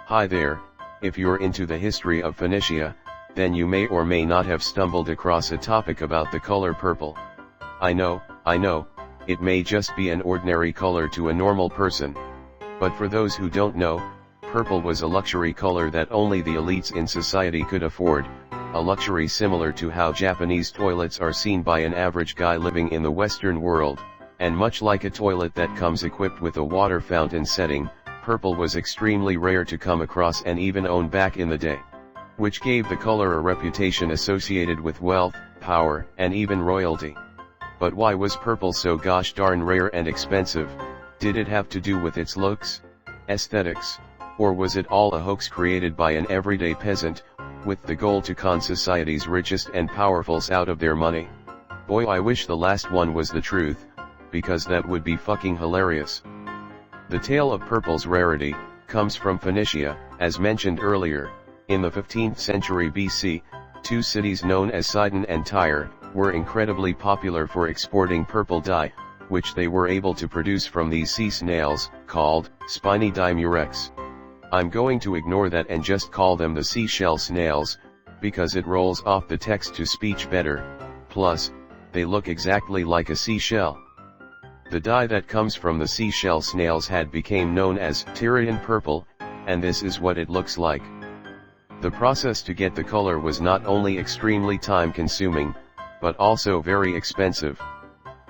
Hi there, if you're into the history of Phoenicia, then you may or may not have stumbled across a topic about the color purple. I know, it may just be an ordinary color to a normal person. But for those who don't know, purple was a luxury color that only the elites in society could afford, a luxury similar to how Japanese toilets are seen by an average guy living in the Western world, and much like a toilet that comes equipped with a water fountain setting, purple was extremely rare to come across and even own back in the day. Which gave the color a reputation associated with wealth, power, and even royalty. But why was purple so gosh darn rare and expensive? Did it have to do with its looks, aesthetics, or was it all a hoax created by an everyday peasant, with the goal to con society's richest and powerfuls out of their money? Boy, I wish the last one was the truth, because that would be fucking hilarious. The tale of purple's rarity comes from Phoenicia, as mentioned earlier. In the 15th century BC, two cities known as Sidon and Tyre were incredibly popular for exporting purple dye, which they were able to produce from these sea snails, called spiny dye-murex. I'm going to ignore that and just call them the seashell snails, because it rolls off the text-to-speech better, plus, they look exactly like a seashell. The dye that comes from the seashell snails had became known as Tyrian purple, and this is what it looks like. The process to get the color was not only extremely time-consuming, but also very expensive.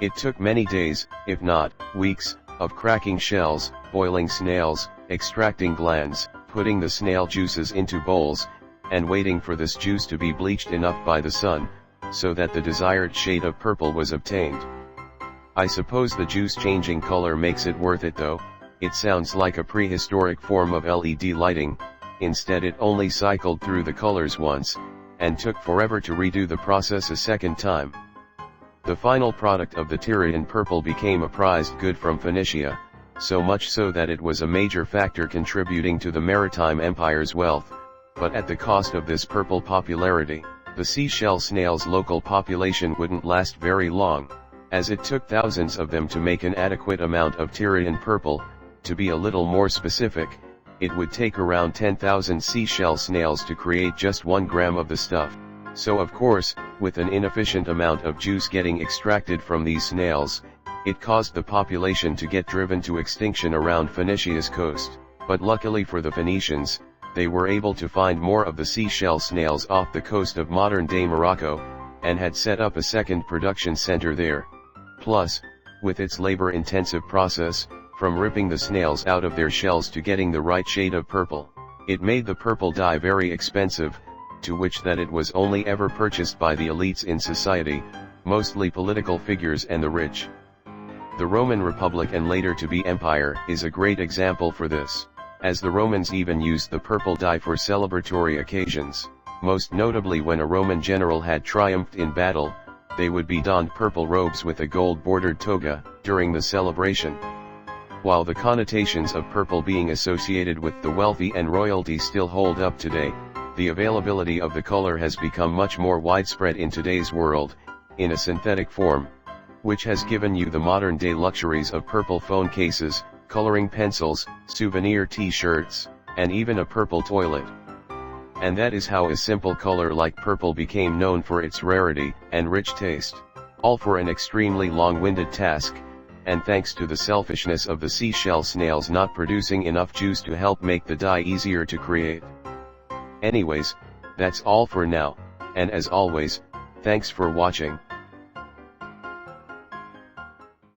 It took many days, if not weeks, of cracking shells, boiling snails, extracting glands, putting the snail juices into bowls, and waiting for this juice to be bleached enough by the sun, so that the desired shade of purple was obtained. I suppose the juice changing color makes it worth it though. It sounds like a prehistoric form of LED lighting. Instead it only cycled through the colors once, and took forever to redo the process a second time. The final product of the Tyrian purple became a prized good from Phoenicia, so much so that it was a major factor contributing to the maritime empire's wealth, but at the cost of this purple popularity, the seashell snail's local population wouldn't last very long, as it took thousands of them to make an adequate amount of Tyrian purple. To be a little more specific, it would take around 10,000 seashell snails to create just 1 gram of the stuff. So of course, with an inefficient amount of juice getting extracted from these snails, it caused the population to get driven to extinction around Phoenicia's coast. But luckily for the Phoenicians, they were able to find more of the seashell snails off the coast of modern-day Morocco, and had set up a second production center there. Plus, with its labor-intensive process, from ripping the snails out of their shells to getting the right shade of purple, it made the purple dye very expensive, to which that it was only ever purchased by the elites in society, mostly political figures and the rich. The Roman Republic, and later to be Empire, is a great example for this, as the Romans even used the purple dye for celebratory occasions, most notably when a Roman general had triumphed in battle. They would be donned purple robes with a gold-bordered toga during the celebration. While the connotations of purple being associated with the wealthy and royalty still hold up today, the availability of the color has become much more widespread in today's world, in a synthetic form, which has given you the modern-day luxuries of purple phone cases, coloring pencils, souvenir t-shirts, and even a purple toilet. And that is how a simple color like purple became known for its rarity and rich taste, all for an extremely long-winded task, and thanks to the selfishness of the seashell snails not producing enough juice to help make the dye easier to create. Anyways, that's all for now, and as always, thanks for watching.